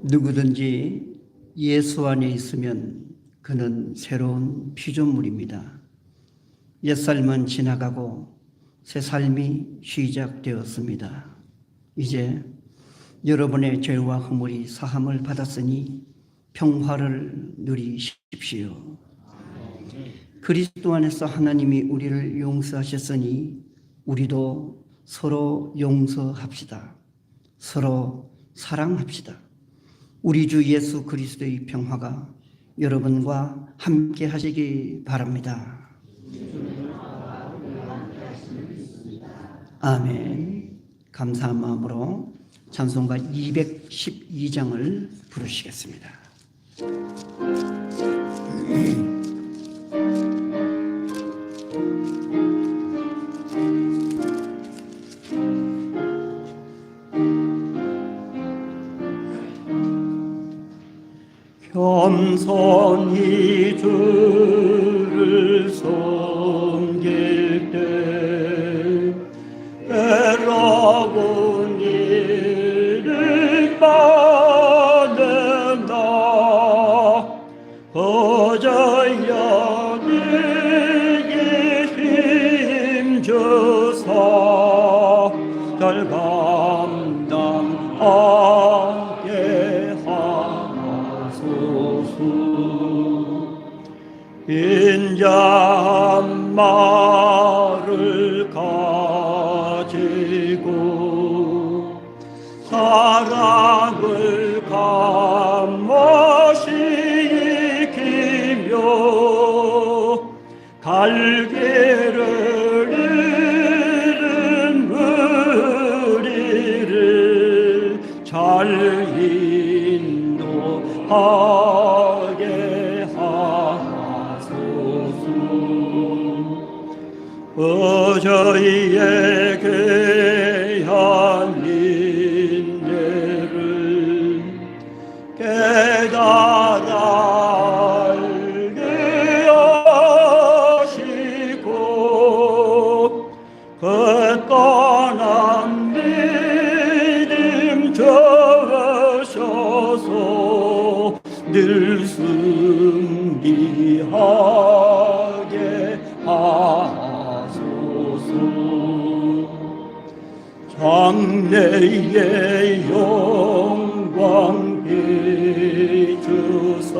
누구든지 예수 안에 있으면 그는 새로운 피조물입니다. 옛삶은 지나가고 새 삶이 시작되었습니다. 이제 여러분의 죄와 허물이 사함을 받았으니 평화를 누리십시오. 그리스도 안에서 하나님이 우리를 용서하셨으니 우리도 서로 용서합시다. 서로 사랑합시다. 우리 주 예수 그리스도의 평화가 여러분과 함께 하시기 바랍니다. 아멘. 감사한 마음으로 찬송가 212장을 부르시겠습니다. 겸손히 주를 섬길 때 외로운 일을 받는다. 거저 여기에 힘주사 잘 감당하게 인자한 말을 가지고 사랑을 감못이 익히며 갈 길을 잃은 무리를 잘 인도하게 저희의 귀한 인내를 깨달아 알게 하시고 그 떠난 믿음 주셔서 늘 승리하게 장래의 영광 비추사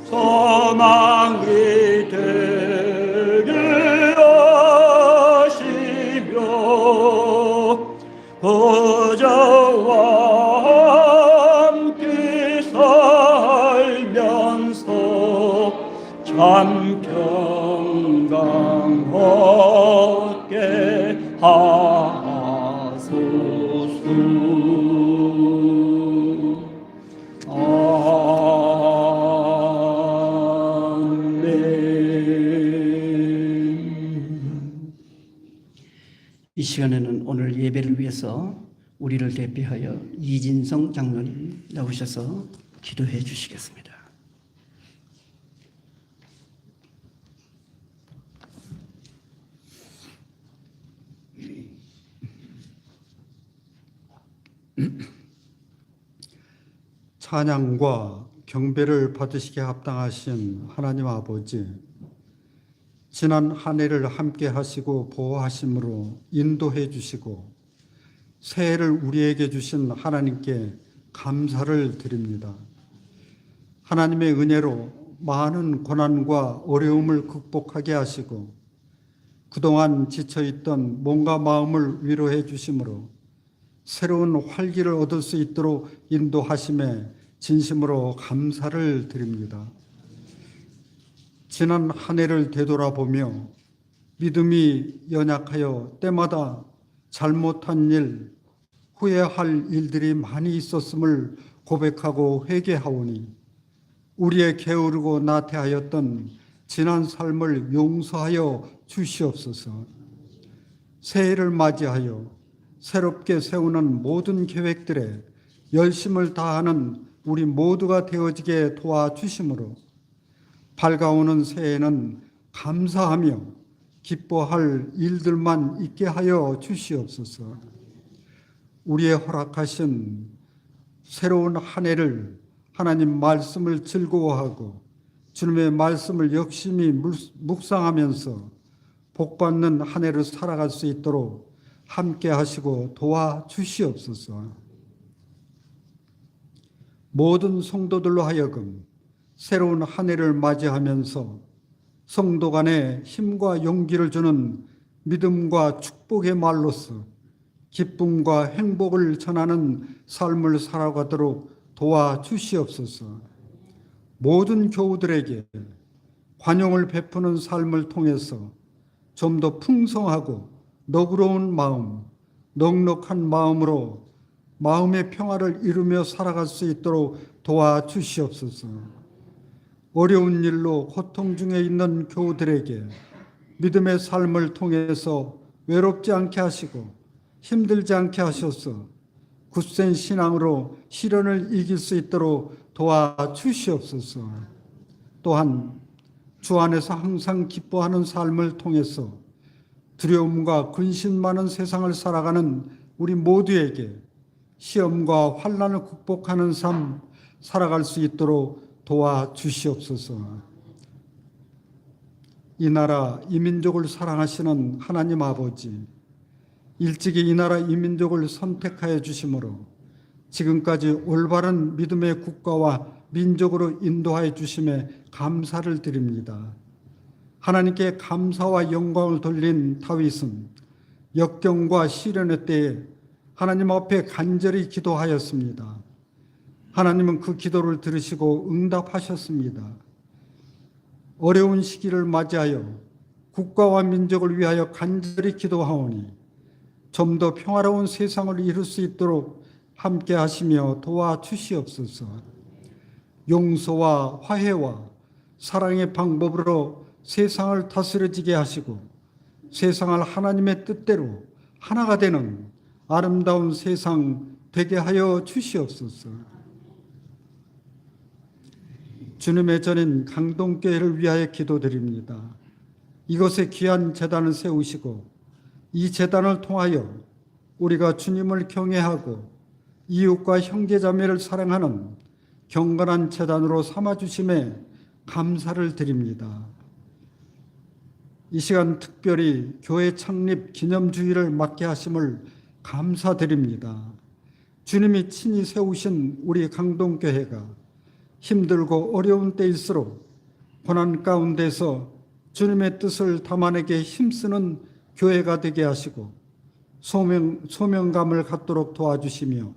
소망이 되게 하시며 그저와 함께 살면서 참 평강 얻게 하소서. 아멘. 이 시간에는 오늘 예배를 위해서 우리를 대표하여 이진성 장로님 나오셔서 기도해 주시겠습니다. 찬양과 경배를 받으시기에 합당하신 하나님 아버지, 지난 한 해를 함께 하시고 보호하심으로 인도해 주시고 새해를 우리에게 주신 하나님께 감사를 드립니다. 하나님의 은혜로 많은 고난과 어려움을 극복하게 하시고 그동안 지쳐있던 몸과 마음을 위로해 주심으로 새로운 활기를 얻을 수 있도록 인도하심에 진심으로 감사를 드립니다. 지난 한 해를 되돌아보며 믿음이 연약하여 때마다 잘못한 일, 후회할 일들이 많이 있었음을 고백하고 회개하오니 우리의 게으르고 나태하였던 지난 삶을 용서하여 주시옵소서. 새해를 맞이하여 새롭게 세우는 모든 계획들에 열심을 다하는 우리 모두가 되어지게 도와주심으로 밝아오는 새해에는 감사하며 기뻐할 일들만 있게 하여 주시옵소서. 우리의 허락하신 새로운 한 해를 하나님 말씀을 즐거워하고 주님의 말씀을 열심히 묵상하면서 복받는 한 해를 살아갈 수 있도록 함께 하시고 도와주시옵소서. 모든 성도들로 하여금 새로운 한 해를 맞이하면서 성도 간에 힘과 용기를 주는 믿음과 축복의 말로서 기쁨과 행복을 전하는 삶을 살아가도록 도와주시옵소서. 모든 교우들에게 관용을 베푸는 삶을 통해서 좀 더 풍성하고 너그러운 마음, 넉넉한 마음으로 마음의 평화를 이루며 살아갈 수 있도록 도와주시옵소서. 어려운 일로 고통 중에 있는 교우들에게 믿음의 삶을 통해서 외롭지 않게 하시고 힘들지 않게 하셔서 굳센 신앙으로 시련을 이길 수 있도록 도와주시옵소서. 또한 주 안에서 항상 기뻐하는 삶을 통해서 두려움과 근심 많은 세상을 살아가는 우리 모두에게 시험과 환난을 극복하는 삶 살아갈 수 있도록 도와주시옵소서. 이 나라 이 민족을 사랑하시는 하나님 아버지, 일찍이 이 나라 이 민족을 선택하여 주심으로 지금까지 올바른 믿음의 국가와 민족으로 인도하여 주심에 감사를 드립니다. 하나님께 감사와 영광을 돌린 다윗은 역경과 시련의 때에 하나님 앞에 간절히 기도하였습니다. 하나님은 그 기도를 들으시고 응답하셨습니다. 어려운 시기를 맞이하여 국가와 민족을 위하여 간절히 기도하오니 좀 더 평화로운 세상을 이룰 수 있도록 함께 하시며 도와주시옵소서. 용서와 화해와 사랑의 방법으로 세상을 다스려지게 하시고 세상을 하나님의 뜻대로 하나가 되는 아름다운 세상 되게 하여 주시옵소서. 주님의 전인 강동교회를 위하여 기도드립니다. 이것에 귀한 제단을 세우시고 이 제단을 통하여 우리가 주님을 경외하고 이웃과 형제자매를 사랑하는 경건한 제단으로 삼아주심에 감사를 드립니다. 이 시간 특별히 교회 창립 기념주일을 맞게 하심을 감사드립니다. 주님이 친히 세우신 우리 강동교회가 힘들고 어려운 때일수록 고난 가운데서 주님의 뜻을 담아내게 힘쓰는 교회가 되게 하시고 소명감을 갖도록 도와주시며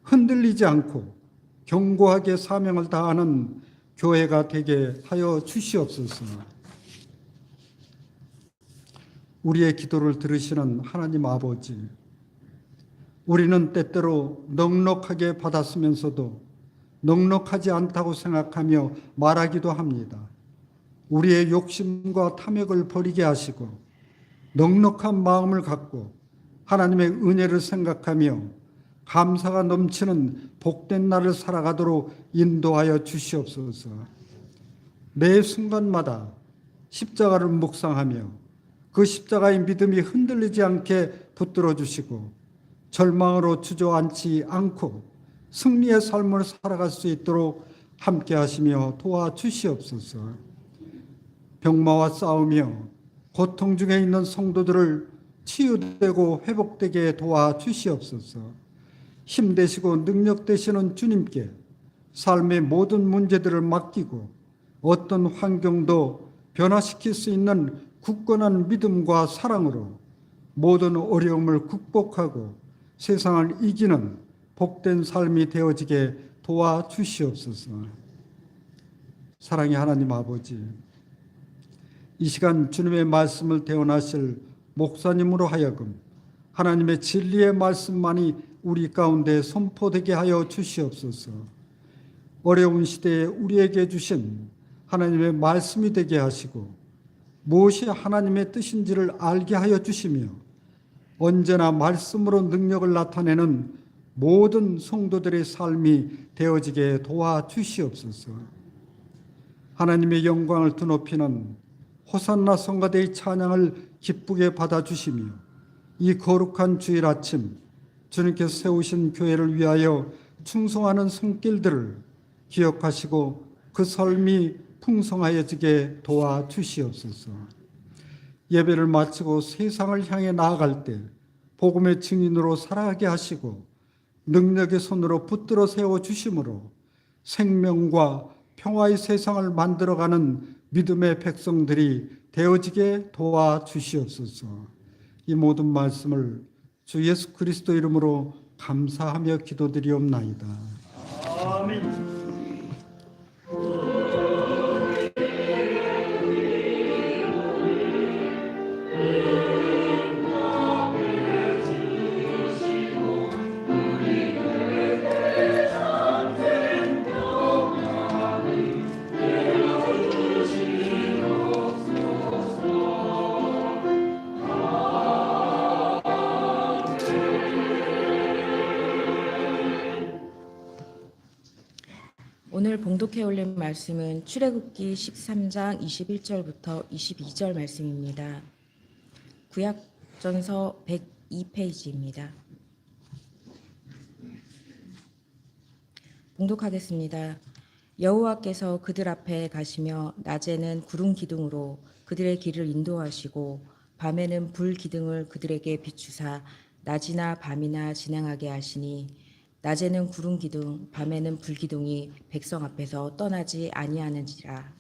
흔들리지 않고 견고하게 사명을 다하는 교회가 되게 하여 주시옵소서. 우리의 기도를 들으시는 하나님 아버지, 우리는 때때로 넉넉하게 받았으면서도 넉넉하지 않다고 생각하며 말하기도 합니다. 우리의 욕심과 탐욕을 버리게 하시고 넉넉한 마음을 갖고 하나님의 은혜를 생각하며 감사가 넘치는 복된 날을 살아가도록 인도하여 주시옵소서. 매 순간마다 십자가를 묵상하며 그 십자가의 믿음이 흔들리지 않게 붙들어 주시고 절망으로 주저앉지 않고 승리의 삶을 살아갈 수 있도록 함께 하시며 도와주시옵소서. 병마와 싸우며 고통 중에 있는 성도들을 치유되고 회복되게 도와주시옵소서. 힘되시고 능력되시는 주님께 삶의 모든 문제들을 맡기고 어떤 환경도 변화시킬 수 있는 굳건한 믿음과 사랑으로 모든 어려움을 극복하고 세상을 이기는 복된 삶이 되어지게 도와주시옵소서. 사랑의 하나님 아버지, 이 시간 주님의 말씀을 대언하실 목사님으로 하여금 하나님의 진리의 말씀만이 우리 가운데 선포되게 하여 주시옵소서. 어려운 시대에 우리에게 주신 하나님의 말씀이 되게 하시고 무엇이 하나님의 뜻인지를 알게 하여 주시며 언제나 말씀으로 능력을 나타내는 모든 성도들의 삶이 되어지게 도와주시옵소서. 하나님의 영광을 드높이는 호산나 성가대의 찬양을 기쁘게 받아주시며 이 거룩한 주일 아침 주님께서 세우신 교회를 위하여 충성하는 손길들을 기억하시고 그 삶이 풍성하여지게 도와주시옵소서. 예배를 마치고 세상을 향해 나아갈 때 복음의 증인으로 살아가게 하시고 능력의 손으로 붙들어 세워주심으로 생명과 평화의 세상을 만들어가는 믿음의 백성들이 되어지게 도와주시옵소서. 이 모든 말씀을 주 예수 그리스도 이름으로 감사하며 기도드리옵나이다. 아멘. 오늘 봉독해 올린 말씀은 출애굽기 13장 21절부터 22절 말씀입니다. 구약전서 102페이지입니다. 봉독하겠습니다. 여호와께서 그들 앞에 가시며 낮에는 구름 기둥으로 그들의 길을 인도하시고 밤에는 불 기둥을 그들에게 비추사 낮이나 밤이나 진행하게 하시니 낮에는 구름 기둥, 밤에는 불 기둥이 백성 앞에서 떠나지 아니하는지라.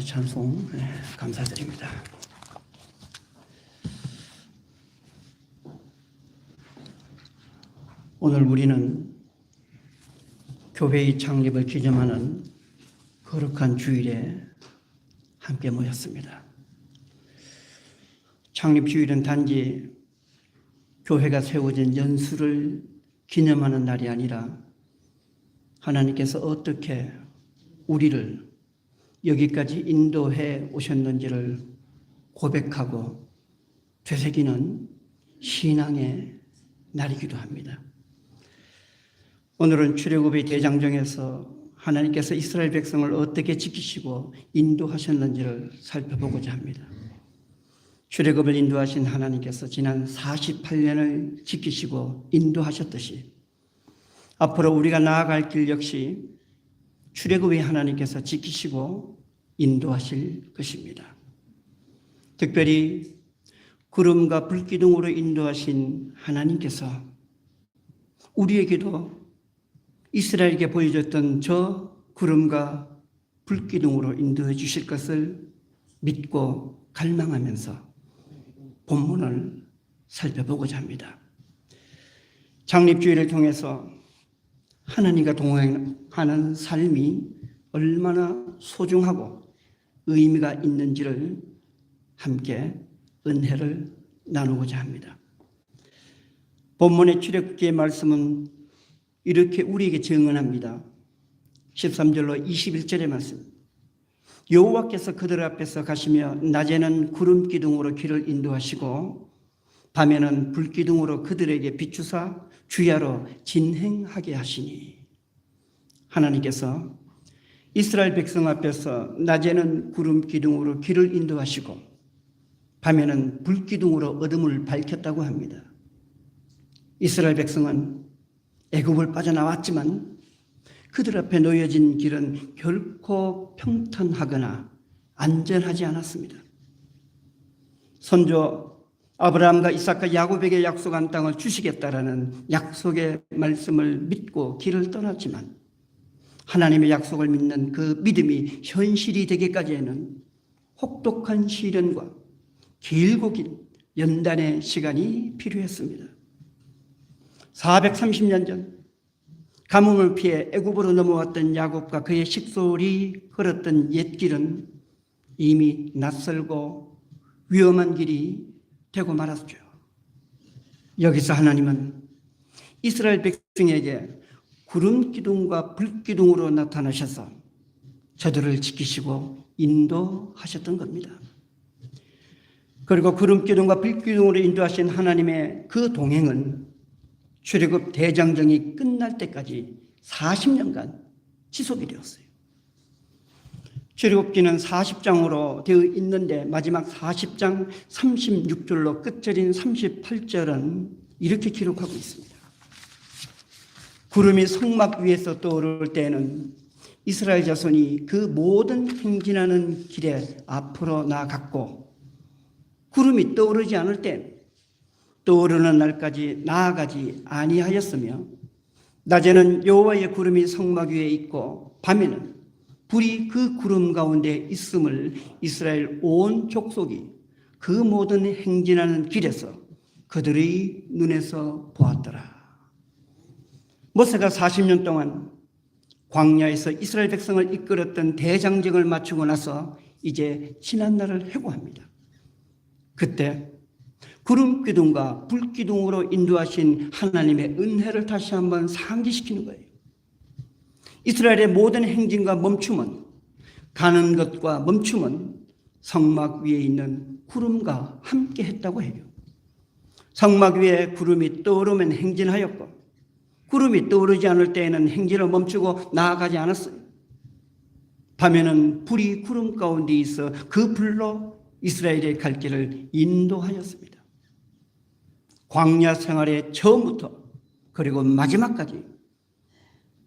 찬송 감사드립니다. 오늘 우리는 교회의 창립을 기념하는 거룩한 주일에 함께 모였습니다. 창립 주일은 단지 교회가 세워진 연수를 기념하는 날이 아니라 하나님께서 어떻게 우리를 여기까지 인도해 오셨는지를 고백하고 되새기는 신앙의 날이기도 합니다. 오늘은 출애굽의 대장정에서 하나님께서 이스라엘 백성을 어떻게 지키시고 인도하셨는지를 살펴보고자 합니다. 출애굽을 인도하신 하나님께서 지난 48년을 지키시고 인도하셨듯이 앞으로 우리가 나아갈 길 역시 출애굽의 하나님께서 지키시고 인도하실 것입니다. 특별히 구름과 불기둥으로 인도하신 하나님께서 우리에게도 이스라엘에게 보여줬던 저 구름과 불기둥으로 인도해 주실 것을 믿고 갈망하면서 본문을 살펴보고자 합니다. 창립주의를 통해서 하나님과 동행하는 삶이 얼마나 소중하고 의미가 있는지를 함께 은혜를 나누고자 합니다. 본문의 출애굽기의 말씀은 이렇게 우리에게 증언합니다. 13절로 21절의 말씀. 여호와께서 그들 앞에서 가시며 낮에는 구름 기둥으로 길을 인도하시고 밤에는 불기둥으로 그들에게 비추사 주야로 진행하게 하시니. 하나님께서 이스라엘 백성 앞에서 낮에는 구름 기둥으로 길을 인도하시고 밤에는 불기둥으로 어둠을 밝혔다고 합니다. 이스라엘 백성은 애굽을 빠져나왔지만 그들 앞에 놓여진 길은 결코 평탄하거나 안전하지 않았습니다. 선조 아브라함과 이삭과 야곱에게 약속한 땅을 주시겠다라는 약속의 말씀을 믿고 길을 떠났지만 하나님의 약속을 믿는 그 믿음이 현실이 되기까지에는 혹독한 시련과 길고 긴 연단의 시간이 필요했습니다. 430년 전 가뭄을 피해 애굽으로 넘어왔던 야곱과 그의 식솔이 걸었던 옛길은 이미 낯설고 위험한 길이 되고 말았죠. 여기서 하나님은 이스라엘 백성에게 구름 기둥과 불 기둥으로 나타나셔서 저들을 지키시고 인도하셨던 겁니다. 그리고 구름 기둥과 불 기둥으로 인도하신 하나님의 그 동행은 출애굽 대장정이 끝날 때까지 40년간 지속이 되었어요. 출애굽기는 40장으로 되어 있는데 마지막 40장 36절로 끝절인 38절은 이렇게 기록하고 있습니다. 구름이 성막 위에서 떠오를 때에는 이스라엘 자손이 그 모든 행진하는 길에 앞으로 나아갔고 구름이 떠오르지 않을 때 떠오르는 날까지 나아가지 아니하였으며 낮에는 여호와의 구름이 성막 위에 있고 밤에는 불이 그 구름 가운데 있음을 이스라엘 온 족속이 그 모든 행진하는 길에서 그들의 눈에서 보았더라. 모세가 40년 동안 광야에서 이스라엘 백성을 이끌었던 대장정을 마치고 나서 이제 지난날을 회고합니다. 그때 구름 기둥과 불 기둥으로 인도하신 하나님의 은혜를 다시 한번 상기시키는 거예요. 이스라엘의 모든 행진과 멈춤은, 가는 것과 멈춤은 성막 위에 있는 구름과 함께 했다고 해요. 성막 위에 구름이 떠오르면 행진하였고 구름이 떠오르지 않을 때에는 행진을 멈추고 나아가지 않았어요. 밤에는 불이 구름 가운데 있어 그 불로 이스라엘의 갈 길을 인도하였습니다. 광야 생활의 처음부터 그리고 마지막까지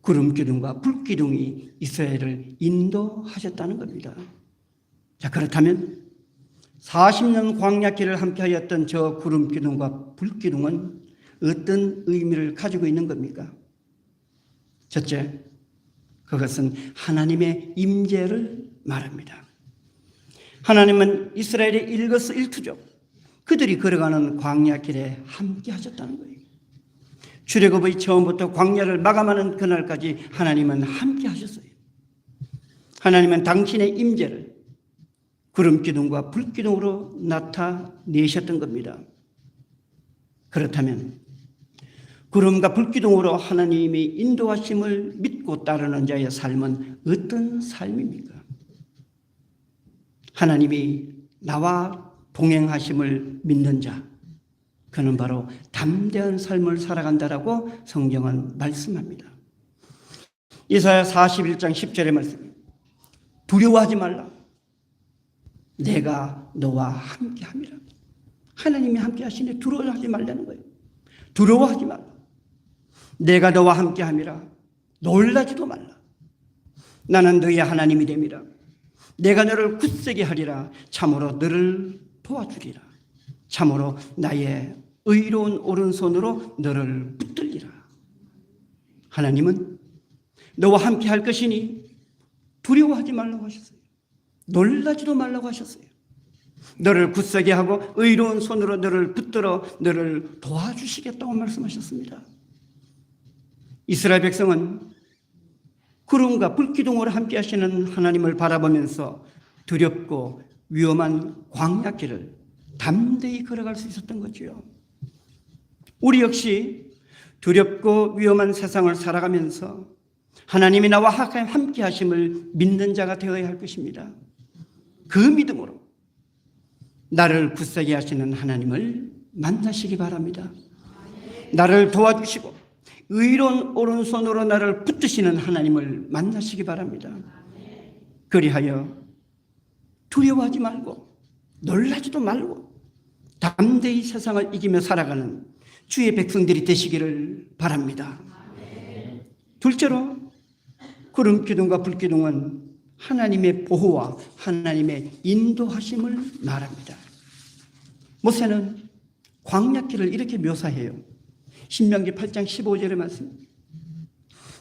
구름 기둥과 불 기둥이 이스라엘을 인도하셨다는 겁니다. 자, 그렇다면 40년 광야 길을 함께 하였던 저 구름 기둥과 불 기둥은 어떤 의미를 가지고 있는 겁니까? 첫째, 그것은 하나님의 임재를 말합니다. 하나님은 이스라엘의 일거수일투족, 그들이 걸어가는 광야 길에 함께 하셨다는 거예요. 출애굽의 처음부터 광야를 마감하는 그날까지 하나님은 함께 하셨어요. 하나님은 당신의 임재를 구름 기둥과 불 기둥으로 나타내셨던 겁니다. 그렇다면 구름과 불 기둥으로 하나님의 인도하심을 믿고 따르는 자의 삶은 어떤 삶입니까? 하나님이 나와 동행하심을 믿는 자, 그는 바로 담대한 삶을 살아간다라고 성경은 말씀합니다. 이사야 41장 10절의 말씀, 두려워하지 말라, 내가 너와 함께함이라. 하나님이 함께하시니 두려워하지 말라는 거예요. 두려워하지 말라, 내가 너와 함께함이라. 놀라지도 말라, 나는 너의 하나님이 됨이라. 내가 너를 굳세게 하리라. 참으로 너를 도와주리라. 참으로 나의 의로운 오른손으로 너를 붙들리라. 하나님은 너와 함께 할 것이니 두려워하지 말라고 하셨어요. 놀라지도 말라고 하셨어요. 너를 굳세게 하고 의로운 손으로 너를 붙들어 너를 도와주시겠다고 말씀하셨습니다. 이스라엘 백성은 구름과 불기둥으로 함께 하시는 하나님을 바라보면서 두렵고 위험한 광야길을 담대히 걸어갈 수 있었던 거지요. 우리 역시 두렵고 위험한 세상을 살아가면서 하나님이 나와 함께 하심을 믿는 자가 되어야 할 것입니다. 그 믿음으로 나를 굳세게 하시는 하나님을 만나시기 바랍니다. 나를 도와주시고 의로운 오른손으로 나를 붙드시는 하나님을 만나시기 바랍니다. 그리하여 두려워하지 말고 놀라지도 말고 담대히 세상을 이기며 살아가는 주의 백성들이 되시기를 바랍니다. 둘째로 구름 기둥과 불 기둥은 하나님의 보호와 하나님의 인도하심을 말합니다. 모세는 광야길을 이렇게 묘사해요. 신명기 8장 15절의 말씀,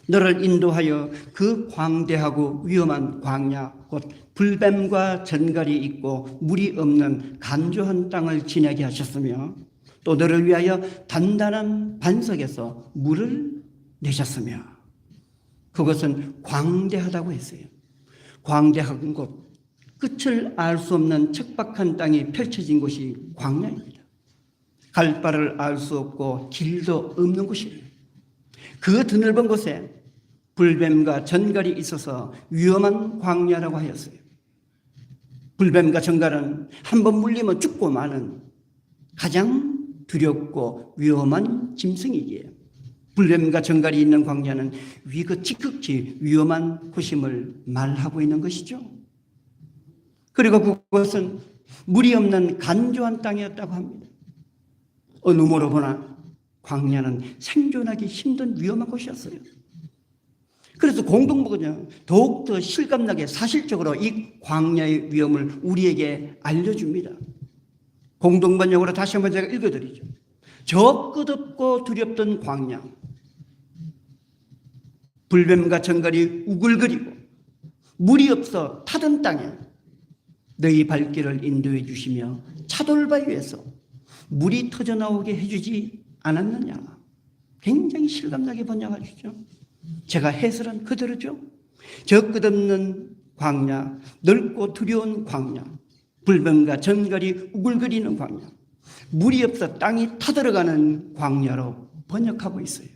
너를 인도하여 그 광대하고 위험한 광야 곧 불뱀과 전갈이 있고 물이 없는 간조한 땅을 지나게 하셨으며 또 너를 위하여 단단한 반석에서 물을 내셨으며, 그것은 광대하다고 했어요. 광대한 곳, 끝을 알 수 없는 척박한 땅이 펼쳐진 곳이 광야입니다. 갈 바를 알 수 없고 길도 없는 곳이에요. 그 드넓은 곳에 불뱀과 전갈이 있어서 위험한 광야라고 하였어요. 불뱀과 전갈은 한번 물리면 죽고 마는 가장 두렵고 위험한 짐승이기에 불뱀과 전갈이 있는 광야는 지극히 위험한 곳임을 말하고 있는 것이죠. 그리고 그것은 물이 없는 간조한 땅이었다고 합니다. 어느 모로 보나 광야는 생존하기 힘든 위험한 곳이었어요. 그래서 공동복음은 더욱더 실감나게 사실적으로 이 광야의 위험을 우리에게 알려줍니다. 공동번역으로 다시 한번 제가 읽어드리죠. 저 끝없고 두렵던 광야, 불뱀과 전갈이 우글거리고 물이 없어 타던 땅에 너희 발길을 인도해 주시며 차돌바위에서 물이 터져나오게 해주지 않았느냐. 굉장히 실감나게 번역하시죠. 제가 해설한 그대로죠. 저 끝없는 광야, 넓고 두려운 광야, 불뱀과 전갈이 우글거리는 광야, 물이 없어 땅이 타들어가는 광야로 번역하고 있어요.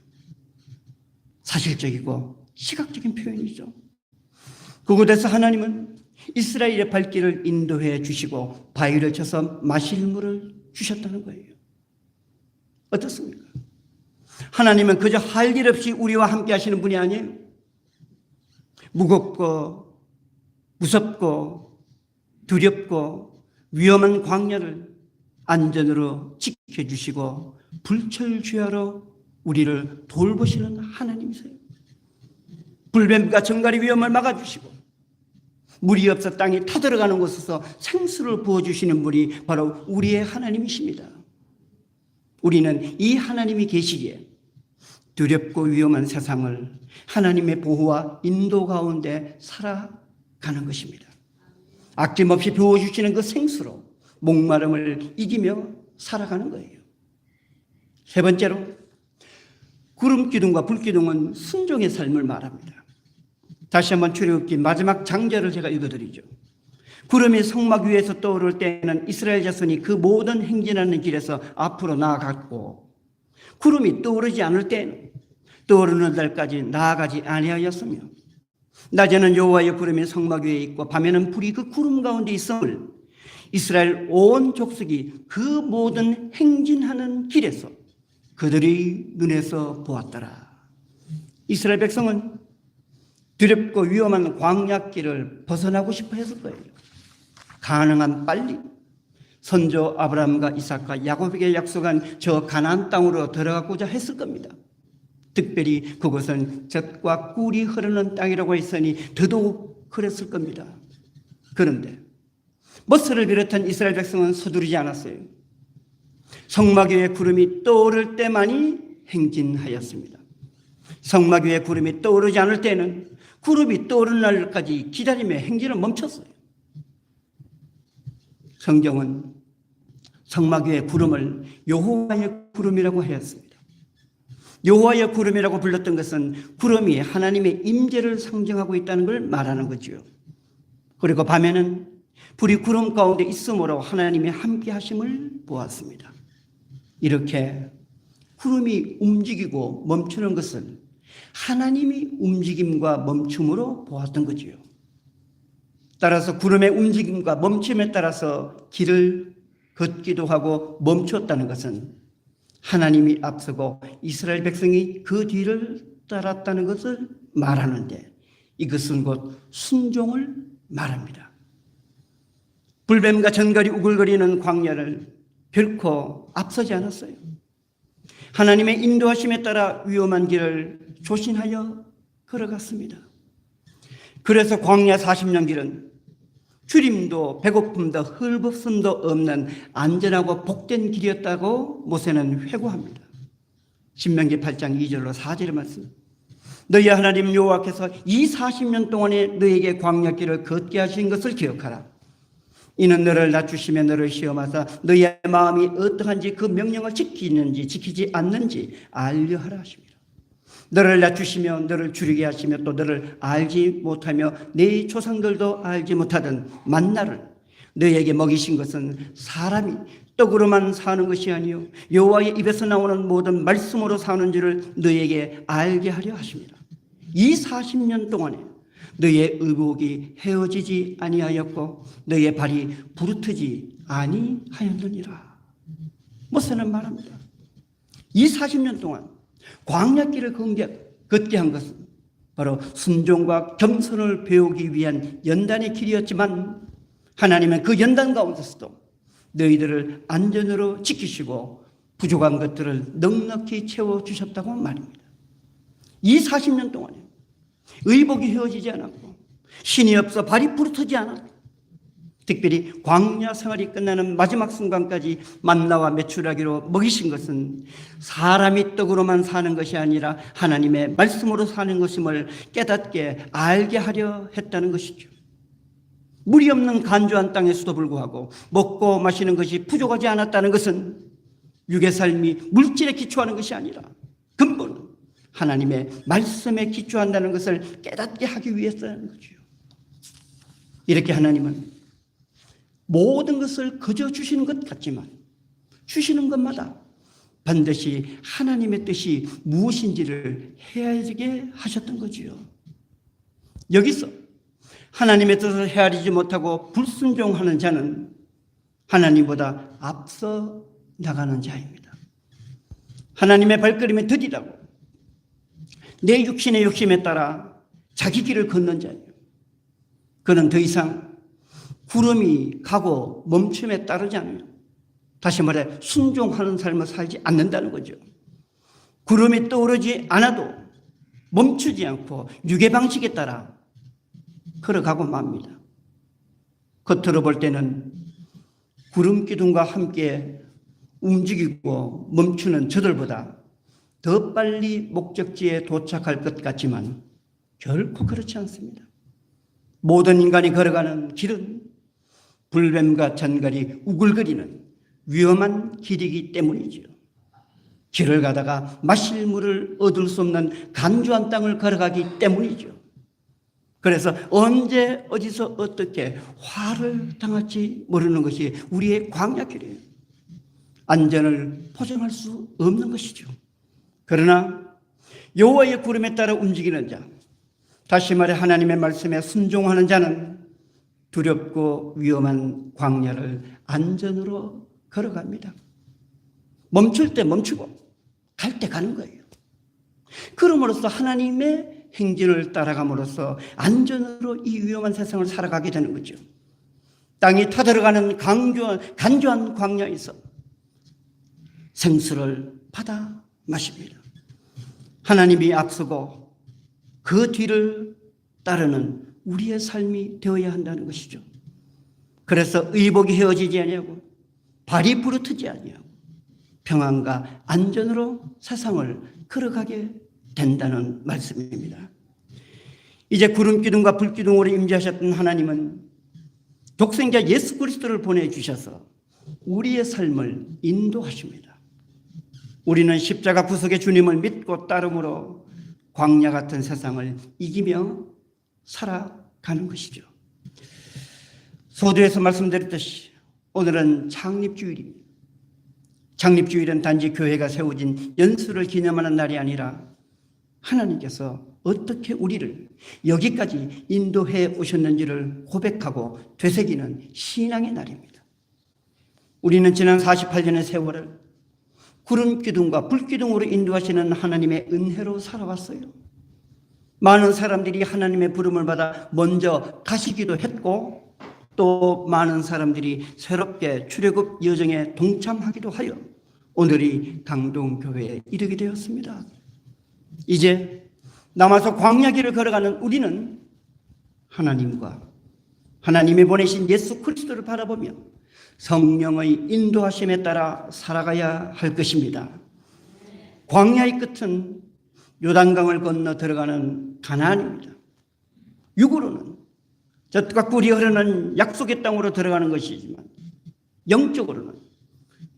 사실적이고 시각적인 표현이죠. 그곳에서 하나님은 이스라엘의 발길을 인도해 주시고 바위를 쳐서 마실 물을 주셨다는 거예요. 어떻습니까? 하나님은 그저 할 일 없이 우리와 함께 하시는 분이 아니에요. 무겁고 무섭고 두렵고 위험한 광야를 안전으로 지켜주시고 불철주야로 우리를 돌보시는 하나님이세요. 불뱀과 전갈의 위험을 막아주시고 물이 없어 땅이 타들어가는 곳에서 생수를 부어주시는 분이 바로 우리의 하나님이십니다. 우리는 이 하나님이 계시기에 두렵고 위험한 세상을 하나님의 보호와 인도 가운데 살아가는 것입니다. 아낌없이 부어주시는 그 생수로 목마름을 이기며 살아가는 거예요. 세 번째로, 구름 기둥과 불 기둥은 순종의 삶을 말합니다. 다시 한번 출애굽기 마지막 장절을 제가 읽어드리죠. 구름이 성막 위에서 떠오를 때에는 이스라엘 자손이 그 모든 행진하는 길에서 앞으로 나아갔고, 구름이 떠오르지 않을 때에는 떠오르는 날까지 나아가지 아니하였으며, 낮에는 여호와의 구름이 성막 위에 있고 밤에는 불이 그 구름 가운데 있음을 이스라엘 온 족속이 그 모든 행진하는 길에서 그들의 눈에서 보았더라. 이스라엘 백성은 두렵고 위험한 광야길을 벗어나고 싶어 했을 거예요. 가능한 빨리 선조 아브라함과 이삭과 야곱에게 약속한 저 가나안 땅으로 들어가고자 했을 겁니다. 특별히 그곳은 젖과 꿀이 흐르는 땅이라고 했으니 더더욱 그랬을 겁니다. 그런데 모세를 비롯한 이스라엘 백성은 서두르지 않았어요. 성막 위에 구름이 떠오를 때만이 행진하였습니다. 성막 위에 구름이 떠오르지 않을 때는 구름이 떠오르는 날까지 기다리며 행진을 멈췄어요. 성경은 성막 위의 구름을 여호와의 구름이라고 하였습니다. 여호와의 구름이라고 불렀던 것은 구름이 하나님의 임재를 상징하고 있다는 걸 말하는 거죠. 그리고 밤에는 불이 구름 가운데 있으므로 하나님의 함께 하심을 보았습니다. 이렇게 구름이 움직이고 멈추는 것은 하나님이 움직임과 멈춤으로 보았던 거지요. 따라서 구름의 움직임과 멈춤에 따라서 길을 걷기도 하고 멈췄다는 것은 하나님이 앞서고 이스라엘 백성이 그 뒤를 따랐다는 것을 말하는데, 이것은 곧 순종을 말합니다. 불뱀과 전갈이 우글거리는 광야를 결코 앞서지 않았어요. 하나님의 인도하심에 따라 위험한 길을 조심하여 걸어갔습니다. 그래서 광야 40년 길은 주림도 배고픔도 헐벗음도 없는 안전하고 복된 길이었다고 모세는 회고합니다. 신명기 8장 2절로 4절의 말씀. 너희 하나님 여호와께서 이 40년 동안에 너에게 광야길을 걷게 하신 것을 기억하라. 이는 너를 낮추시며 너를 시험하사 너희의 마음이 어떠한지 그 명령을 지키는지 지키지 않는지 알려 하라 하십니다. 너를 낮추시며 너를 줄이게 하시며 또 너를 알지 못하며 네 조상들도 알지 못하던 만나를 너희에게 먹이신 것은 사람이 떡으로만 사는 것이 아니요 여호와의 입에서 나오는 모든 말씀으로 사는 줄을 너희에게 알게 하려 하십니다. 이 40년 동안에 너희의 의복이 헤어지지 아니하였고 너희의 발이 부르트지 아니하였느니라. 모세는 말합니다. 이 40년 동안 광야길을 걷게 한 것은 바로 순종과 겸손을 배우기 위한 연단의 길이었지만, 하나님은 그 연단 가운데서도 너희들을 안전으로 지키시고 부족한 것들을 넉넉히 채워주셨다고 말입니다. 이 40년 동안에 의복이 헤어지지 않았고 신이 없어 발이 부르트지 않았고, 특별히 광야 생활이 끝나는 마지막 순간까지 만나와 메추라기로 먹이신 것은 사람이 떡으로만 사는 것이 아니라 하나님의 말씀으로 사는 것임을 깨닫게 알게 하려 했다는 것이죠. 물이 없는 간조한 땅에서도 불구하고 먹고 마시는 것이 부족하지 않았다는 것은 육의 삶이 물질에 기초하는 것이 아니라 근본은 하나님의 말씀에 기초한다는 것을 깨닫게 하기 위해서라는 거죠. 이렇게 하나님은 모든 것을 거저 주시는 것 같지만 주시는 것마다 반드시 하나님의 뜻이 무엇인지를 헤아리게 하셨던 거지요. 여기서 하나님의 뜻을 헤아리지 못하고 불순종하는 자는 하나님보다 앞서 나가는 자입니다. 하나님의 발걸음에 더디라고 내 육신의 욕심에 따라 자기 길을 걷는 자예요. 그는 더 이상 구름이 가고 멈춤에 따르지 않아요. 다시 말해 순종하는 삶을 살지 않는다는 거죠. 구름이 떠오르지 않아도 멈추지 않고 육의 방식에 따라 걸어가고 맙니다. 겉으로 볼 때는 구름 기둥과 함께 움직이고 멈추는 저들보다 더 빨리 목적지에 도착할 것 같지만 결코 그렇지 않습니다. 모든 인간이 걸어가는 길은 불뱀과 전갈이 우글거리는 위험한 길이기 때문이지요. 길을 가다가 마실 물을 얻을 수 없는 간주한 땅을 걸어가기 때문이죠. 그래서 언제 어디서 어떻게 화를 당할지 모르는 것이 우리의 광야길이에요. 안전을 보장할 수 없는 것이죠. 그러나 여호와의 구름에 따라 움직이는 자, 다시 말해 하나님의 말씀에 순종하는 자는 두렵고 위험한 광야를 안전으로 걸어갑니다. 멈출 때 멈추고 갈 때 가는 거예요. 그럼으로써 하나님의 행진을 따라감으로써 안전으로 이 위험한 세상을 살아가게 되는 거죠. 땅이 타들어가는 간조한 광야에서 생수를 받아 마십니다. 하나님이 앞서고 그 뒤를 따르는 우리의 삶이 되어야 한다는 것이죠. 그래서 의복이 헤어지지 아니하고 발이 부르트지 아니하고 평안과 안전으로 세상을 걸어가게 된다는 말씀입니다. 이제 구름 기둥과 불 기둥으로 임재하셨던 하나님은 독생자 예수 그리스도를 보내주셔서 우리의 삶을 인도하십니다. 우리는 십자가 구속의 주님을 믿고 따름으로 광야 같은 세상을 이기며 살아가는 것이죠. 소두에서 말씀드렸듯이 오늘은 창립주일입니다. 창립주일은 단지 교회가 세워진 연수를 기념하는 날이 아니라 하나님께서 어떻게 우리를 여기까지 인도해 오셨는지를 고백하고 되새기는 신앙의 날입니다. 우리는 지난 48년의 세월을 구름 기둥과 불 기둥으로 인도하시는 하나님의 은혜로 살아왔어요. 많은 사람들이 하나님의 부름을 받아 먼저 가시기도 했고 또 많은 사람들이 새롭게 출애굽 여정에 동참하기도 하여 오늘이 강동교회에 이르게 되었습니다. 이제 남아서 광야길을 걸어가는 우리는 하나님과 하나님이 보내신 예수 그리스도를 바라보며 성령의 인도하심에 따라 살아가야 할 것입니다. 광야의 끝은 요단강을 건너 들어가는 가나안입니다. 육으로는 젖과 꿀이 흐르는 약속의 땅으로 들어가는 것이지만 영적으로는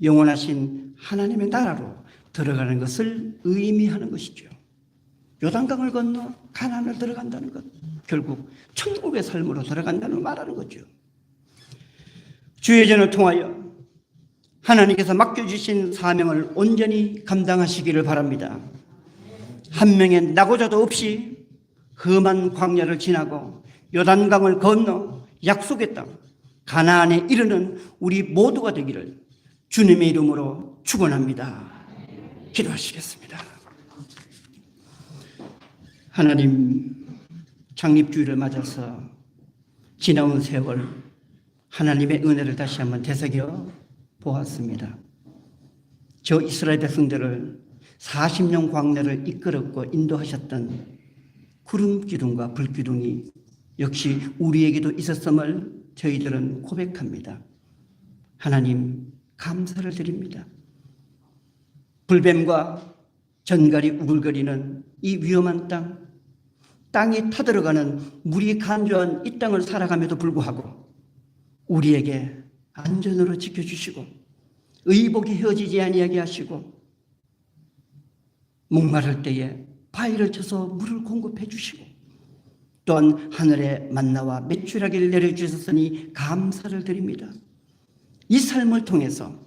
영원하신 하나님의 나라로 들어가는 것을 의미하는 것이죠. 요단강을 건너 가나안을 들어간다는 것, 결국 천국의 삶으로 들어간다는 말하는 거죠. 주의전을 통하여 하나님께서 맡겨주신 사명을 온전히 감당하시기를 바랍니다. 한 명의 낙오자도 없이 험한 광야를 지나고 요단강을 건너 약속의 땅 가나안에 이르는 우리 모두가 되기를 주님의 이름으로 축원합니다. 기도하시겠습니다. 하나님, 창립주일을 맞아서 지나온 세월 하나님의 은혜를 다시 한번 되새겨 보았습니다. 저 이스라엘 백성들을 40년 광야를 이끌었고 인도하셨던 구름 기둥과 불 기둥이 역시 우리에게도 있었음을 저희들은 고백합니다. 하나님, 감사를 드립니다. 불뱀과 전갈이 우글거리는 이 위험한 땅에 타들어가는 물이 간조한 이 땅을 살아감에도 불구하고 우리에게 안전으로 지켜주시고 의복이 헤어지지 아니하게 하시고 목마를 때에 바위를 쳐서 물을 공급해 주시고 또한 하늘의 만나와 메추라기를 내려주셨으니 감사를 드립니다. 이 삶을 통해서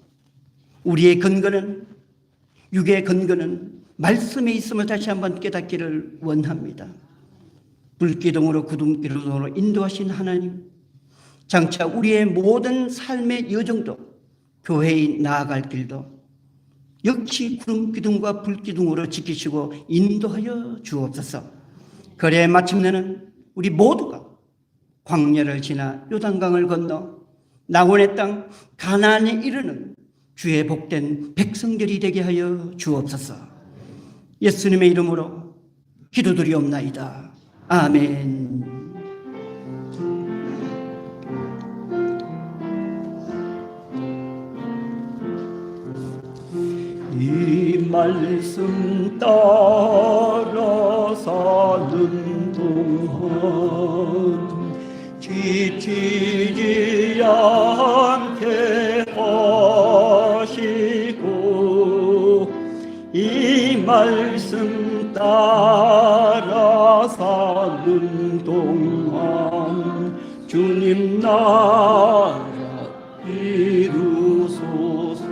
우리의 근거는 육의 근거는 말씀에 있음을 다시 한번 깨닫기를 원합니다. 불기둥으로 구름기둥으로 인도하신 하나님, 장차 우리의 모든 삶의 여정도 교회에 나아갈 길도 역시 구름기둥과 불기둥으로 지키시고 인도하여 주옵소서. 그래 마침내는 우리 모두가 광야를 지나 요단강을 건너 낙원의 땅 가나안에 이르는 주의 복된 백성들이 되게 하여 주옵소서. 예수님의 이름으로 기도드리옵나이다. 아멘. 이 말씀 따라 사는 동안 지치지 않게 하시고 이 말씀 따라 사는 동안 주님 나라 이루소서.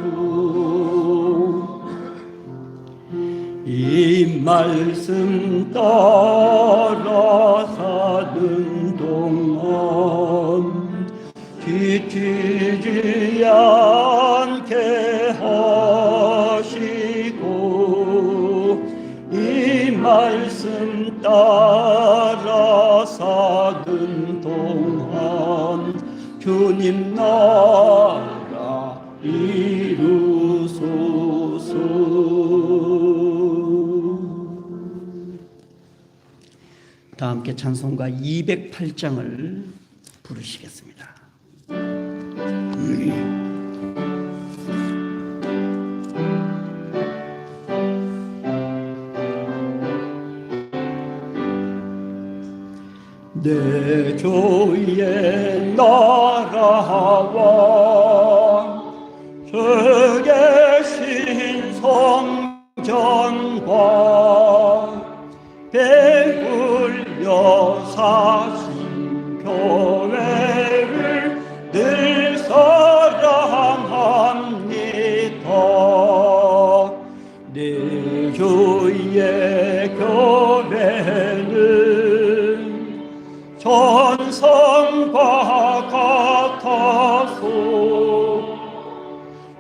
이 말씀 따라 사는 동안 뒤치지 않게 하시고 이 말씀 따라 사는 동안 주님 나라 이루소서. 다 함께 찬송가 208장을 부르시겠습니다. 내 주의 나라와 주 계신 성전과 배불려 사신 교회를 늘 사랑합니다. 내 주의 교회는 천성과 같아서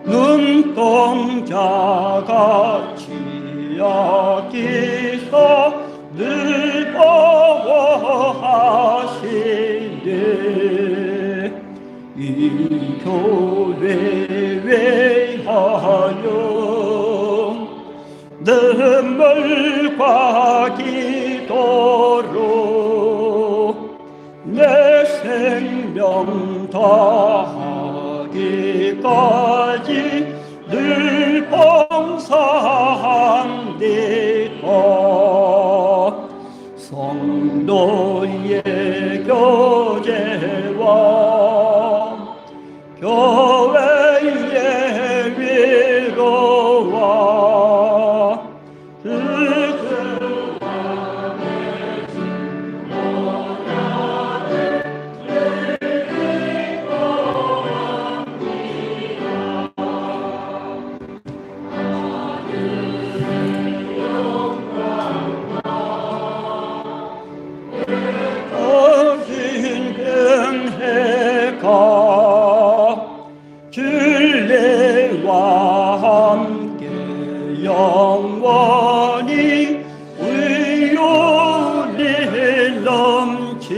눈동자같이 여기서 늘 보호하시네. 이 교회 위하여 눈물과 기도로 내 생명 다하기까지 늘 봉사합니다. 성도의 교제와 교회의 위로와 진리와 함께 영원히 의욕이 넘치네.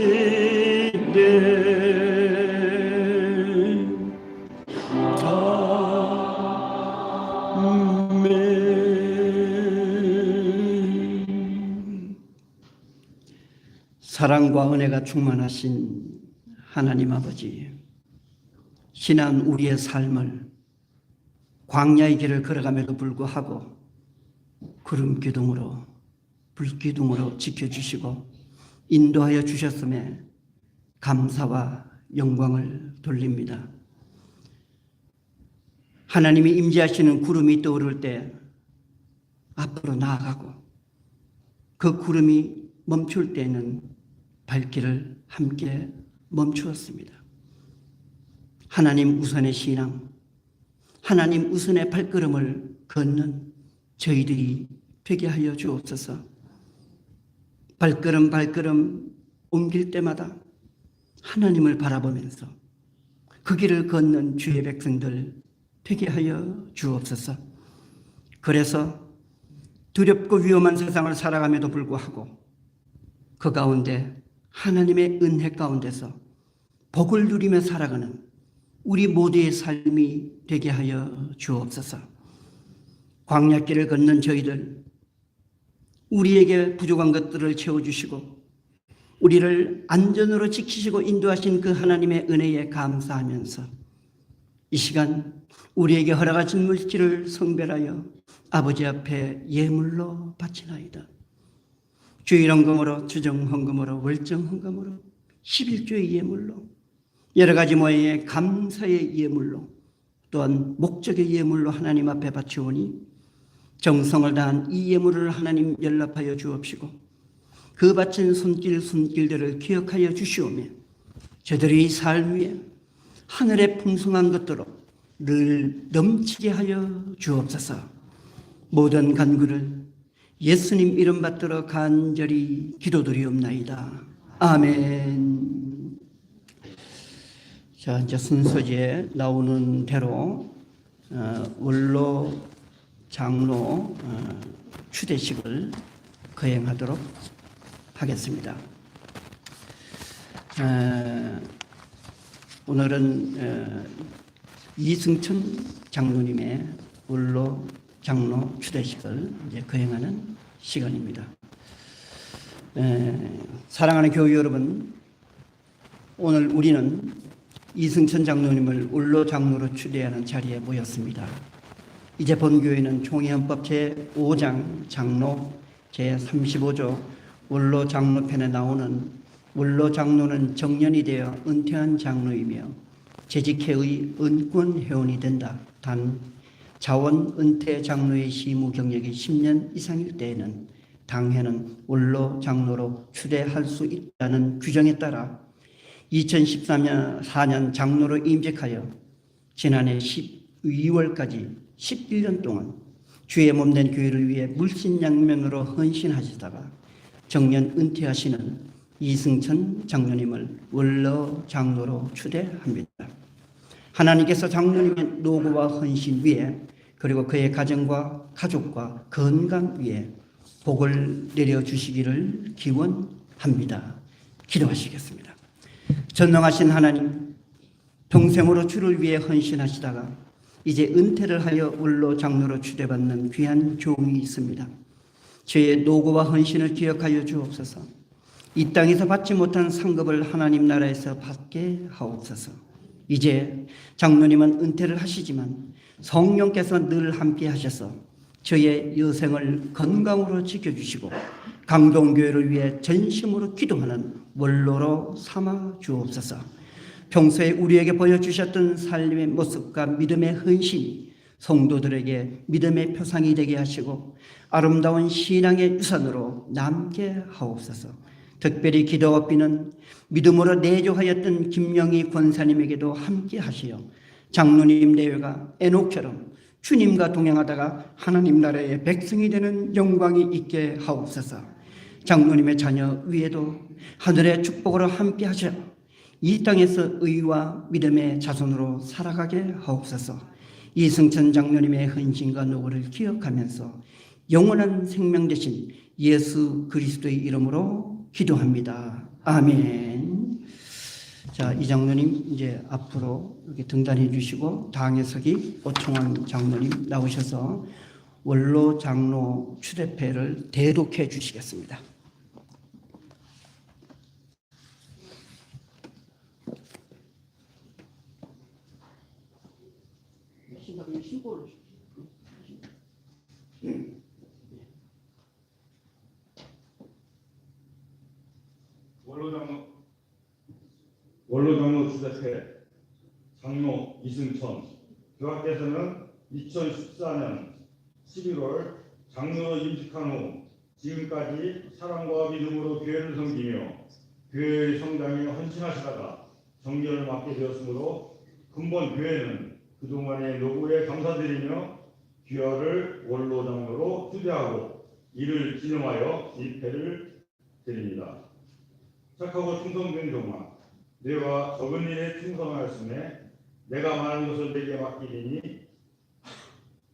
아멘. 사랑과 은혜가 충만하신 하나님 아버지, 지난 우리의 삶을 광야의 길을 걸어감에도 불구하고 구름 기둥으로 불 기둥으로 지켜주시고 인도하여 주셨음에 감사와 영광을 돌립니다. 하나님이 임재하시는 구름이 떠오를 때 앞으로 나아가고 그 구름이 멈출 때는 발길을 함께 멈추었습니다. 하나님 우선의 신앙, 하나님 우선의 발걸음을 걷는 저희들이 되게 하여 주옵소서. 발걸음 옮길 때마다 하나님을 바라보면서 그 길을 걷는 주의 백성들 되게 하여 주옵소서. 그래서 두렵고 위험한 세상을 살아감에도 불구하고 그 가운데 하나님의 은혜 가운데서 복을 누리며 살아가는 우리 모두의 삶이 되게 하여 주옵소서. 광야길을 걷는 저희들, 우리에게 부족한 것들을 채워주시고 우리를 안전으로 지키시고 인도하신 그 하나님의 은혜에 감사하면서 이 시간 우리에게 허락하신 물질을 성별하여 아버지 앞에 예물로 바치나이다. 주일헌금으로, 주정헌금으로, 월정헌금으로, 11조의 예물로 여러 가지 모양의 감사의 예물로 또한 목적의 예물로 하나님 앞에 바치오니 정성을 다한 이 예물을 하나님 연락하여 주옵시고 그 바친 손길들을 기억하여 주시오며 저들의 삶 위에 하늘의 풍성한 것들로 늘 넘치게 하여 주옵소서. 모든 간구를 예수님 이름 받들어 간절히 기도드리옵나이다. 아멘. 자, 이제 순서지에 나오는 대로 원로 장로 추대식을 거행하도록 하겠습니다. 오늘은 이승천 장로님의 원로 장로 추대식을 이제 거행하는 시간입니다. 사랑하는 교우 여러분, 오늘 우리는 이승천 장로님을 원로 장로로 추대하는 자리에 모였습니다. 이제 본교회는 총회헌법 제5장 장로 제35조 원로 장로편에 나오는 원로 장로는 정년이 되어 은퇴한 장로이며 재직회의 은권 회원이 된다. 단 자원 은퇴 장로의 시무 경력이 10년 이상일 때에는 당회는 원로 장로로 추대할 수 있다는 규정에 따라 2014년 장로로 임직하여 지난해 12월까지 11년 동안 주의 몸된 교회를 위해 물신양면으로 헌신하시다가 정년 은퇴하시는 이승천 장로님을 원로 장로로 추대합니다. 하나님께서 장로님의 노고와 헌신 위에 그리고 그의 가정과 가족과 건강 위에 복을 내려주시기를 기원합니다. 기도하시겠습니다. 전능하신 하나님, 평생으로 주를 위해 헌신하시다가 이제 은퇴를 하여 원로 장로로 추대받는 귀한 종이 있습니다. 저의 노고와 헌신을 기억하여 주옵소서. 이 땅에서 받지 못한 상급을 하나님 나라에서 받게 하옵소서. 이제 장로님은 은퇴를 하시지만 성령께서 늘 함께 하셔서 저의 여생을 건강으로 지켜주시고 강동교회를 위해 전심으로 기도하는 원로로 삼아 주옵소서. 평소에 우리에게 보여주셨던 삶의 모습과 믿음의 헌신이 성도들에게 믿음의 표상이 되게 하시고 아름다운 신앙의 유산으로 남게 하옵소서. 특별히 기도와 비는 믿음으로 내조하였던 김영희 권사님에게도 함께 하시어 장로님 내외가 에녹처럼 주님과 동행하다가 하나님 나라의 백성이 되는 영광이 있게 하옵소서. 장로님의 자녀 위에도 하늘의 축복으로 함께 하셔 이 땅에서 의와 믿음의 자손으로 살아가게 하옵소서. 이승천 장로님의 헌신과 노고를 기억하면서 영원한 생명 되신 예수 그리스도의 이름으로 기도합니다. 아멘. 자, 이 장로님 이제 앞으로 이렇게 등단해 주시고 당회석이 오총환 장로님 나오셔서 원로 장로 추대패를 대독해 주시겠습니다. 원로 장로 추대패 장로 이승천 교황께서는 2014년 11월 장로로 임직한 후 지금까지 사랑과 믿음으로 교회를 섬기며 교회의 성장에 헌신하시다가 정년을 맞게 되었으므로 근본 교회는 그동안의 노고에 감사드리며 귀하를 원로 장로로 추대하고 이를 기념하여 일패를 드립니다. 착하고 충성된 종아, 내가 적은 일에 충성하였음에 내가 많은 것을 내게 맡기리니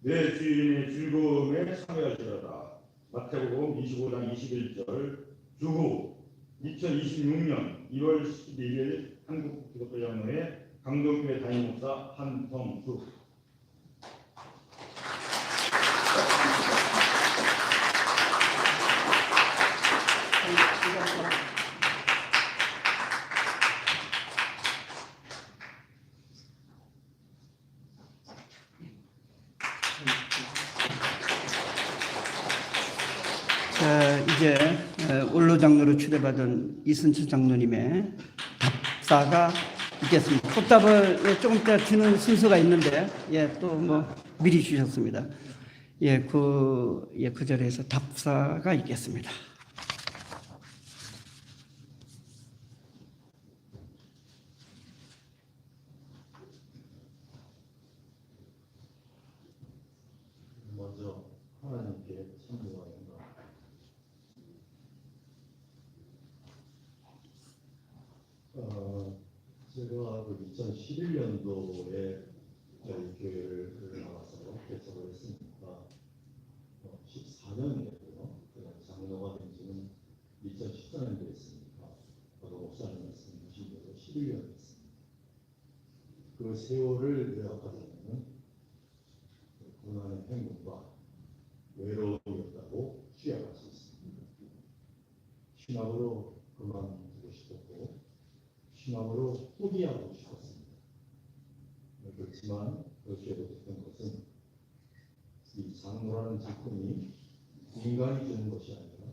내 주인의 즐거움에 참여하시려다. 마태복음 25장 21절. 주후 2026년 1월 12일 한국기독교장로회 강동교회 담임목사 한성수. 이제 원로 장로로 추대받은 이승천 장로님의 답사가 있겠습니다. 꽃답을 조금 이따 주는 순서가 있는데, 예, 또 뭐 미리 주셨습니다. 예, 그 자리에서 답사가 있겠습니다. 먼저 하나님께 참여합니다. 제가 2011년도에 저희 교회를 나와서 개척을 했으니까 14년이 됐고요. 그냥 장로가 된 지는 2014년도에 했으니까 바로 목사님 말씀하신 대로 11년 됐습니다. 그 세월을 요약하자면 고난의 행복과 외로움이었다고 취약할 수 있습니다. 신학으로 그만두고 싶었고 신학으로 포기하고 싶었습니다. 그렇지만 그렇게도 됐던 것은 이 장로라는 작품이 인간이 주는 것이 아니라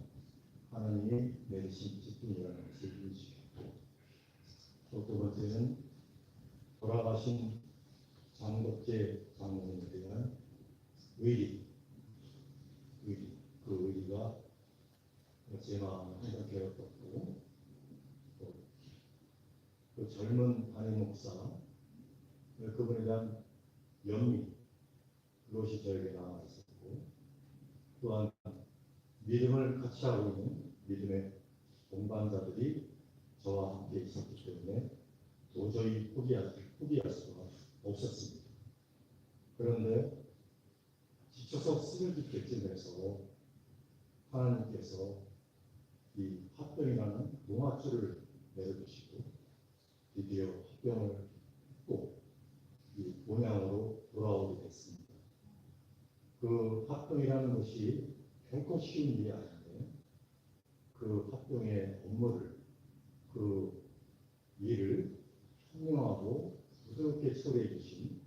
하나님이 내리신 직분이라는 것을 인식했고 또 두 번째는 돌아가신 장덕재 장로님에 대한 의리, 그 의리가 제 마음을 항상 괴롭혔고 그 젊은 담임 목사 그분에 대한 연민 그것이 저에게 남아 있었고 또한 믿음을 같이 하고 있는 믿음의 동반자들이 저와 함께 있었기 때문에 도저히 포기할 수가 없었습니다. 그런데 지쳐서 쓰러질 때쯤에서 하나님께서 이 합병이라는 농화줄을 내려주시고 드디어 합병을 꼭 이 본향으로 돌아오게 됐습니다. 그 합병이라는 것이 결코 쉬운 일이 아닌데 그 합병의 업무를 그 일을 현명하고 부드럽게 처리해 주신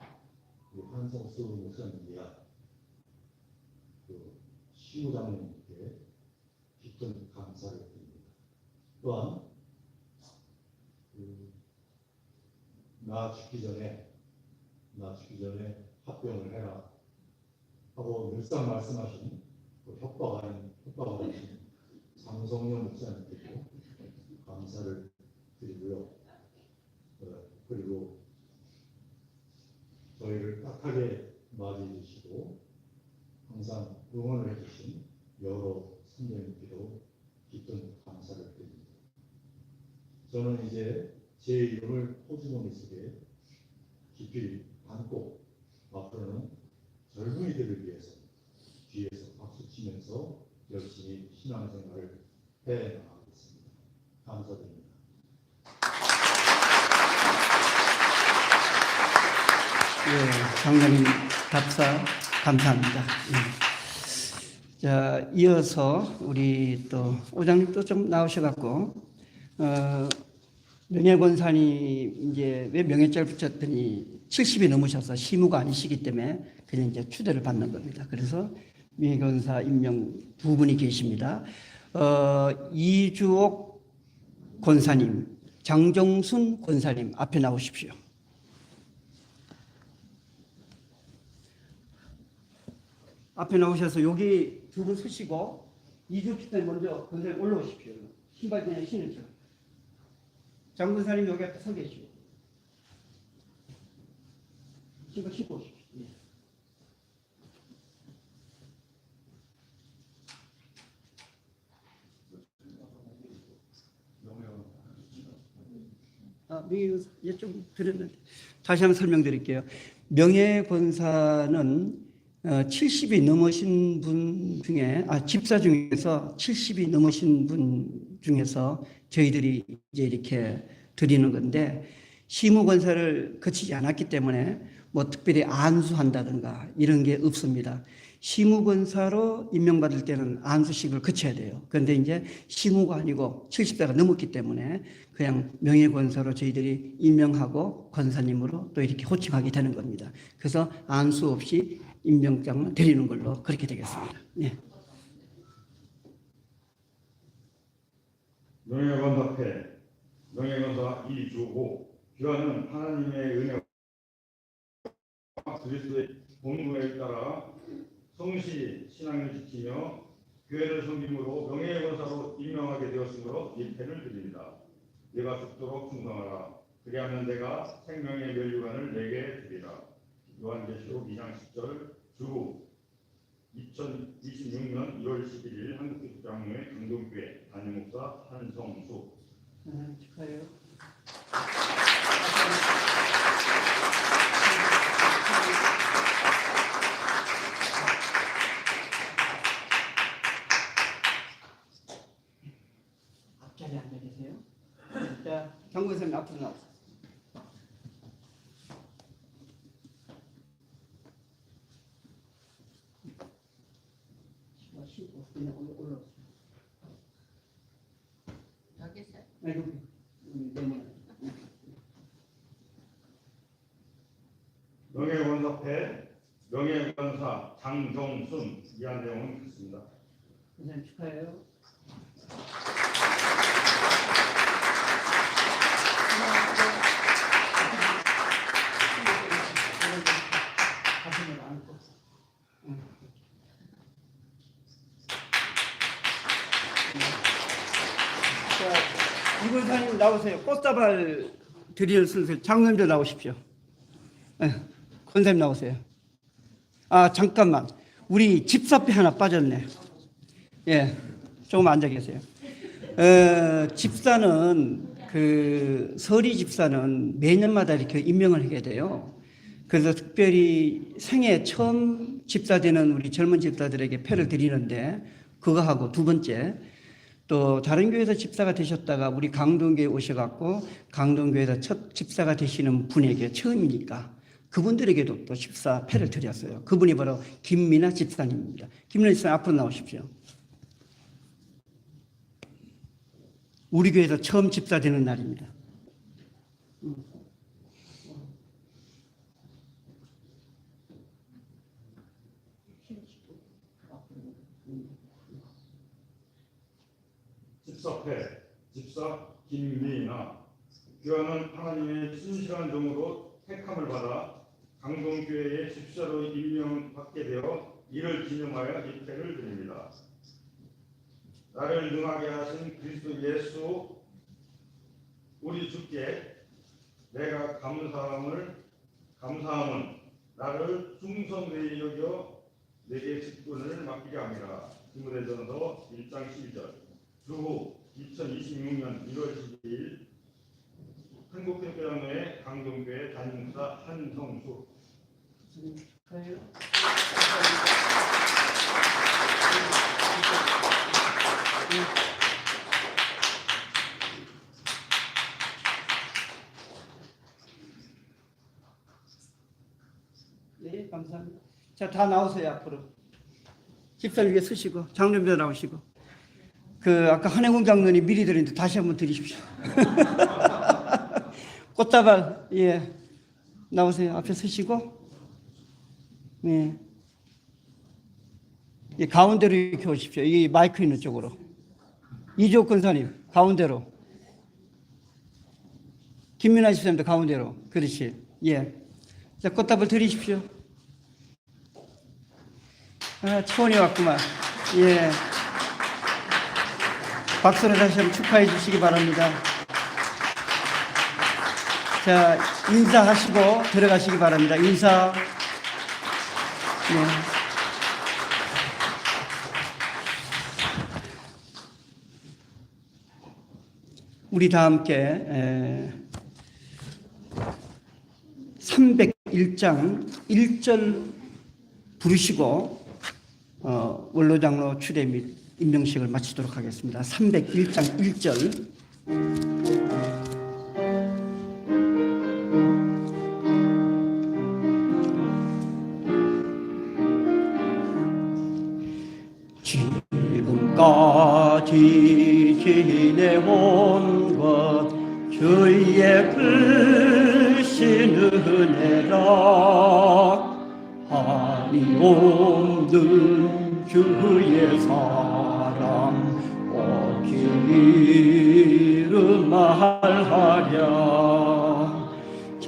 우리 한성수 목사님이야 그 시우장님께 깊은 감사를 드립니다. 또한 나 죽기 전에 합병을 해라 하고 늘상 말씀하신 그 협박하는 장성영 목사님께도 감사를 드리고요. 그리고 저희를 따뜻하게 맞이해 주시고 항상 응원을 해주신 여러 선배님께도 깊은 감사를 드립니다. 저는 이제 제 이름을 포주머니 속에 깊이 담고 앞으로는 젊은이들을 위해서 뒤에서 박수 치면서 열심히 신앙생활을 해 나가겠습니다. 감사드립니다. 예, 장로님 답사 감사합니다. 예. 자, 이어서 우리 또 오장님도 좀 나오셔갖고 명예권사님 이제 왜 명예자를 붙였더니 70이 넘으셔서 시무가 아니시기 때문에 그냥 이제 추대를 받는 겁니다. 그래서 명예권사 임명 두 분이 계십니다. 이주옥 권사님, 장정순 권사님 앞에 나오십시오. 앞에 나오셔서 여기 두 분 서시고 이주옥 권사님 먼저 권사님 올라오십시오. 신발 그냥 신으죠. 장 권사님 여기 앞에 서 계시고 신발 신고 오십시오. 예. 명예권사 좀 드렸는데 다시 한번 설명드릴게요. 명예권사는 70이 넘으신 분 중에 집사 중에서 70이 넘으신 분 중에서 저희들이 이제 이렇게 드리는 건데 시무권사를 거치지 않았기 때문에 뭐 특별히 안수한다든가 이런 게 없습니다. 시무권사로 임명받을 때는 안수식을 거쳐야 돼요. 그런데 이제 시무가 아니고 70세가 넘었기 때문에 그냥 명예권사로 저희들이 임명하고 권사님으로 또 이렇게 호칭하게 되는 겁니다. 그래서 안수 없이 임명장을 드리는 걸로 그렇게 되겠습니다. 네. 명예권사패 명예권사 이주호 교회는 하나님의 은혜와 그리스도의 본분에 따라 성실히 신앙을 지키며 교회를 섬김으로 명예권사로 임명하게 되었으므로 이 패를 드립니다. 내가 죽도록 충성하라. 그리하면 내가 생명의 면류관을 내게 드리라. 요한계시록 2장 10절 주 2026년 1월 11일 한국교회장로회 강동교회 담임목사 한성수. 축하해요. 앞자리에 앉아 계세요. 자, 경구 선생님 앞으로 나오세요. 그냥 올라오세요. 여기 있어요? 네, 여기. 네모네. 명예권사패 명예권사 장정순 이한 내용은 있습니다. 선생님 축하해요. 가슴을 안고. 자, 이권사님 나오세요. 꽃다발 드리는 순서 장면도 나오십시오. 네, 권사님 나오세요. 아 잠깐만, 우리 집사패 하나 빠졌네. 예, 조금 앉아 계세요. 집사는 그 서리 집사는 매년마다 이렇게 임명을 하게 돼요. 그래서 특별히 생애 처음 집사 되는 우리 젊은 집사들에게 표를 드리는데 그거 하고 두 번째 또 다른 교회에서 집사가 되셨다가 우리 강동교회 오셔갖고 강동교회에서 첫 집사가 되시는 분에게 처음이니까 그분들에게도 또 집사 패를 드렸어요. 그분이 바로 김미나 집사님입니다. 김미나 집사님 앞으로 나오십시오. 우리 교회에서 처음 집사 되는 날입니다. 집사패 집사 김미나 교회는 하나님의 신실한 종으로 택함을 받아 강동교회의 집사로 임명받게 되어 이를 기념하여 이 패를 드립니다. 나를 능하게 하신 그리스도 예수 우리 주께 내가 감사함은 나를 충성되이 여겨 내게 직분을 맡기게 합니다. 디모데전서 1장 12절 주 2026년 1월 12일 한국교회장로회 강동교회 담임목사 한성수. 네, 감사합니다. 자, 다 나오세요 앞으로. 집사님 위에 서시고 장로님도 나오시고. 그 아까 한혜공 장로님 미리 드렸는데 다시 한번 드리십시오. 꽃다발 예 나오세요. 앞에 서시고. 네. 예, 가운데로 이렇게 오십시오. 이 마이크 있는 쪽으로. 이조 권사님 가운데로. 김민아 집사님도 가운데로. 그렇지. 예. 자, 꽃다발 드리십시오. 아, 초원이 왔구만. 예. 박수로 다시 한번 축하해 주시기 바랍니다. 자, 인사하시고 들어가시기 바랍니다. 인사. 네. 우리 다 함께 301장 1절 부르시고 원로장로 추대 및 임명식을 마치도록 하겠습니다. 301장 1절 지금까지 지내온 것 주의 크신 은혜라 한이 없는 주의 사랑 오직 이름 말하랴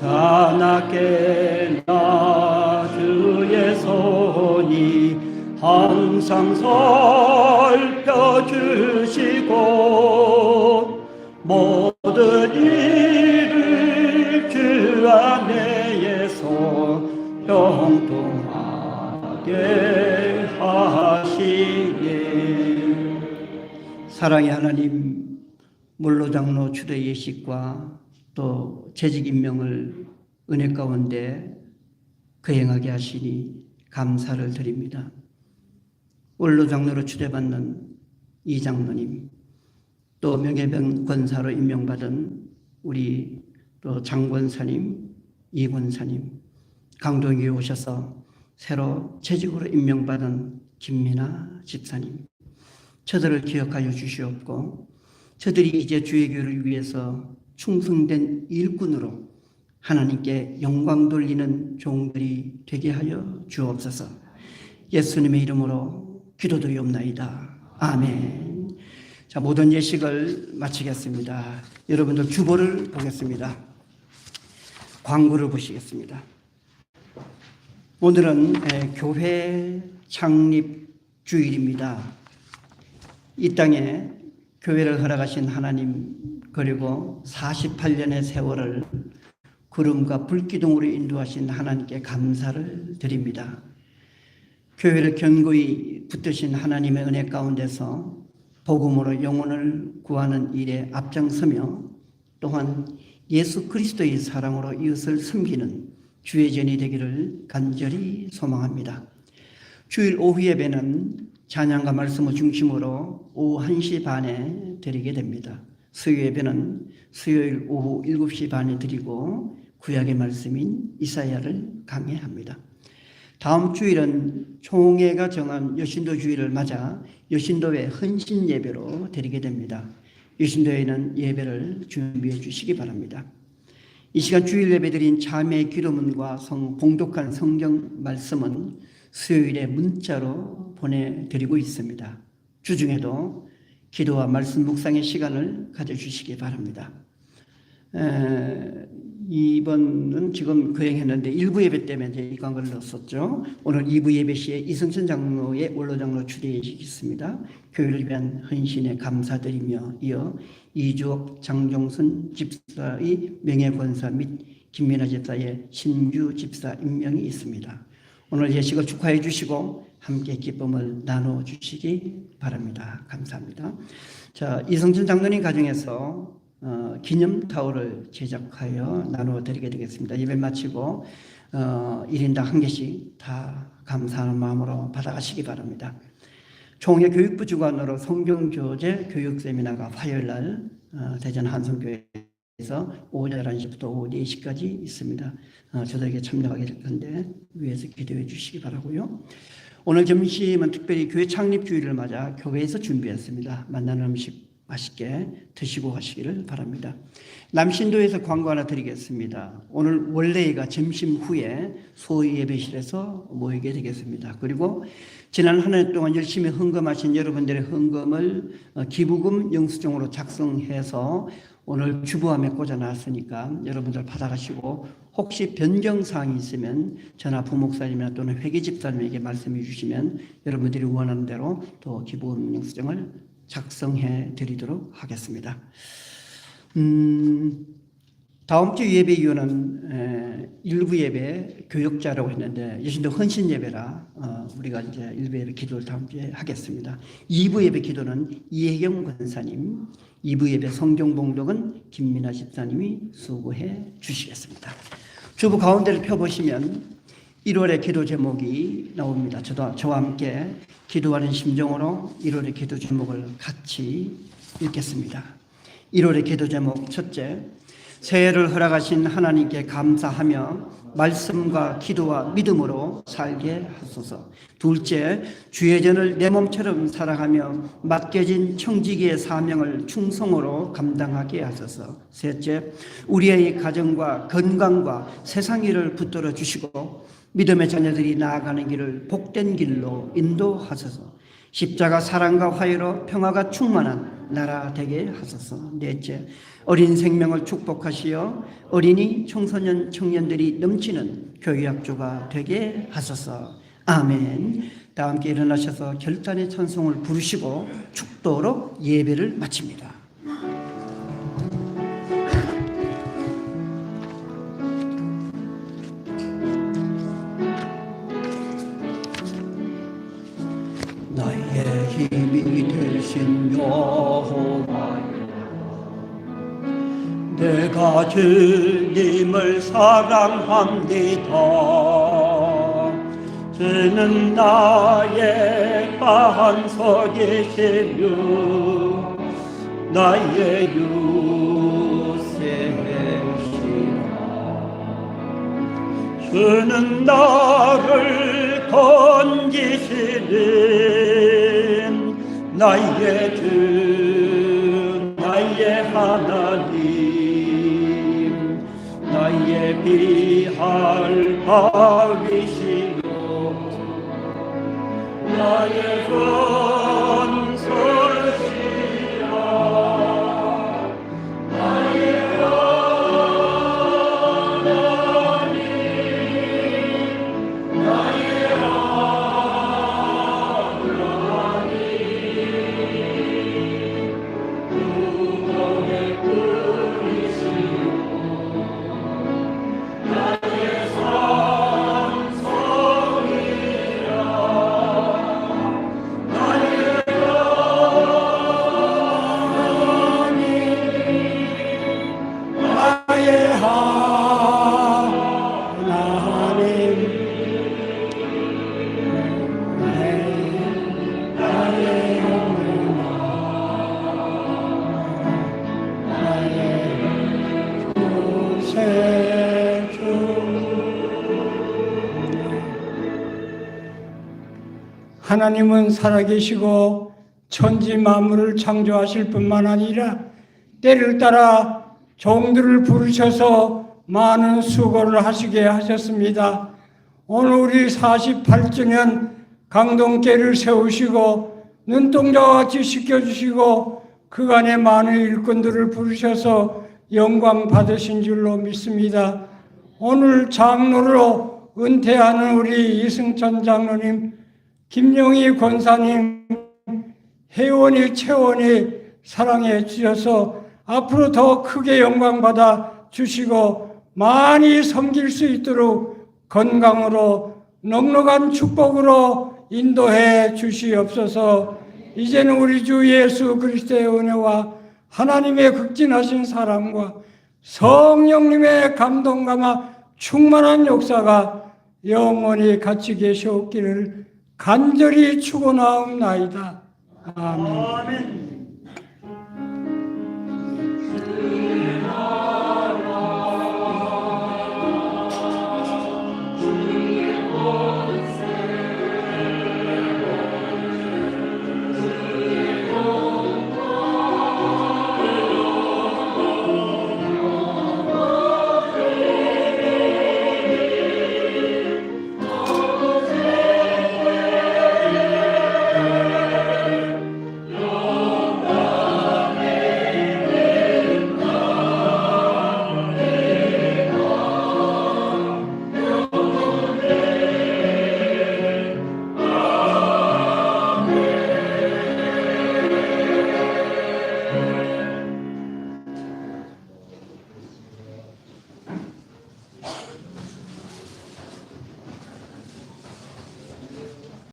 자나깨 나 주의 손이 항상 살펴주시고 모든 일을 주 안에서 형통하게 하시니. 사랑의 하나님, 물로장로 추대 예식과 또 재직 임명을 은혜 가운데 거행하게 하시니 감사를 드립니다. 원로장로로 추대받는 이 장로님, 또 명예병 권사로 임명받은 우리 또 장권사님, 이권사님, 강동에 오셔서 새로 재직으로 임명받은 김민아 집사님, 저들을 기억하여 주시옵고 저들이 이제 주의 교회를 위해서 충성된 일꾼으로 하나님께 영광 돌리는 종들이 되게 하여 주옵소서. 예수님의 이름으로 기도드리옵나이다. 아멘. 자, 모든 예식을 마치겠습니다. 여러분들 주보를 보겠습니다. 광고를 보시겠습니다. 오늘은 교회 창립 주일입니다. 이 땅에 교회를 허락하신 하나님, 그리고 48년의 세월을 구름과 불기둥으로 인도하신 하나님께 감사를 드립니다. 교회를 견고히 붙드신 하나님의 은혜 가운데서 복음으로 영혼을 구하는 일에 앞장서며 또한 예수 그리스도의 사랑으로 이웃을 섬기는 주의 전이 되기를 간절히 소망합니다. 주일 오후 예배는 찬양과 말씀을 중심으로 오후 1시 반에 드리게 됩니다. 수요 예배는 수요일 오후 7시 반에 드리고 구약의 말씀인 이사야를 강해합니다. 다음 주일은 총회가 정한 여신도 주일을 맞아 여신도의 헌신 예배로 드리게 됩니다. 여신도에는 예배를 준비해 주시기 바랍니다. 이 시간 주일 예배 드린 자매의 기도문과 봉독한 성경 말씀은 수요일에 문자로 보내드리고 있습니다. 주중에도 기도와 말씀 묵상의 시간을 가져주시기 바랍니다. 이번은 지금 거행했는데 1부 예배 때문에 이제 이 광고를 넣었었죠. 오늘 2부 예배 시에 이성천 장로의 원로장로 추대식이 있습니다. 교회를 위한 헌신에 감사드리며 이어 이주옥 장종순 집사의 명예권사 및 김민아 집사의 신규 집사 임명이 있습니다. 오늘 예식을 축하해 주시고 함께 기쁨을 나눠 주시기 바랍니다. 감사합니다. 자, 이성천 장로님 가정에서 기념 타올을 제작하여 나누어 드리게 되겠습니다. 예배 마치고 1인당 1개씩 다 감사하는 마음으로 받아가시기 바랍니다. 총회 교육부 주관으로 성경교재 교육세미나가 화요일날 대전 한성교회에서 오후 11시부터 오후 4시까지 있습니다. 저들에게 참여하게 될 건데 위에서 기도해 주시기 바라고요. 오늘 점심은 특별히 교회 창립 주일을 맞아 교회에서 준비했습니다. 만나는 음식 맛있게 드시고 가시기를 바랍니다. 남신도에서 광고 하나 드리겠습니다. 오늘 원래가 점심 후에 소위 예배실에서 모이게 되겠습니다. 그리고 지난 한 해 동안 열심히 헌금하신 여러분들의 헌금을 기부금 영수증으로 작성해서 오늘 주보함에 꽂아놨으니까 여러분들 받아가시고 혹시 변경사항이 있으면 전화 부목사님이나 또는 회계집사님에게 말씀해 주시면 여러분들이 원하는 대로 또 기부금 영수증을 작성해 드리도록 하겠습니다. 다음 주 예배 이유는 일부 예배 교역자라고 했는데 여신도 헌신 예배라 우리가 이제 일부 예배 기도를 다음 주에 하겠습니다. 2부 예배 기도는 이혜경 권사님, 2부 예배 성경 봉독은 김민아 집사님이 수고해 주시겠습니다. 주보 가운데를 펴보시면 1월의 기도 제목이 나옵니다. 저와 함께 기도하는 심정으로 1월의 기도 제목을 같이 읽겠습니다. 1월의 기도 제목 첫째, 새해를 허락하신 하나님께 감사하며 말씀과 기도와 믿음으로 살게 하소서. 둘째, 주의 전을 내 몸처럼 사랑하며 맡겨진 청지기의 사명을 충성으로 감당하게 하소서. 셋째, 우리의 가정과 건강과 세상 일을 붙들어 주시고 믿음의 자녀들이 나아가는 길을 복된 길로 인도하소서. 십자가 사랑과 화해로 평화가 충만한 나라 되게 하소서. 넷째, 어린 생명을 축복하시어 어린이 청소년 청년들이 넘치는 교회학교가 되게 하소서. 아멘. 다 함께 일어나셔서 결단의 찬송을 부르시고 축도로 예배를 마칩니다. 나의 힘이 되신 여호와여, 내가 주님을 사랑합니다. 주는 나의 반석이시며 나의 유세시라. 주는 나를 건지시는 나의 주, 나의 하나님, 나의 비할 바위시며 나의 건설시라. 나의 하나님, 나의 하나님, 구원의 분이시오. 나의 산성이라. 하나님은 살아계시고 천지 만물을 창조하실 뿐만 아니라 때를 따라 종들을 부르셔서 많은 수고를 하시게 하셨습니다. 오늘 우리 48주년 강동교회를 세우시고 눈동자와 같이 지켜주시고 그간의 많은 일꾼들을 부르셔서 영광 받으신 줄로 믿습니다. 오늘 장로로 은퇴하는 우리 이승천 장로님, 김영희 권사님, 혜원이, 채원이 사랑해 주셔서 앞으로 더 크게 영광받아 주시고 많이 섬길 수 있도록 건강으로 넉넉한 축복으로 인도해 주시옵소서. 이제는 우리 주 예수 그리스도의 은혜와 하나님의 극진하신 사랑과 성령님의 감동감화 충만한 역사가 영원히 같이 계시옵기를 간절히 축원하옵나이다. 아멘.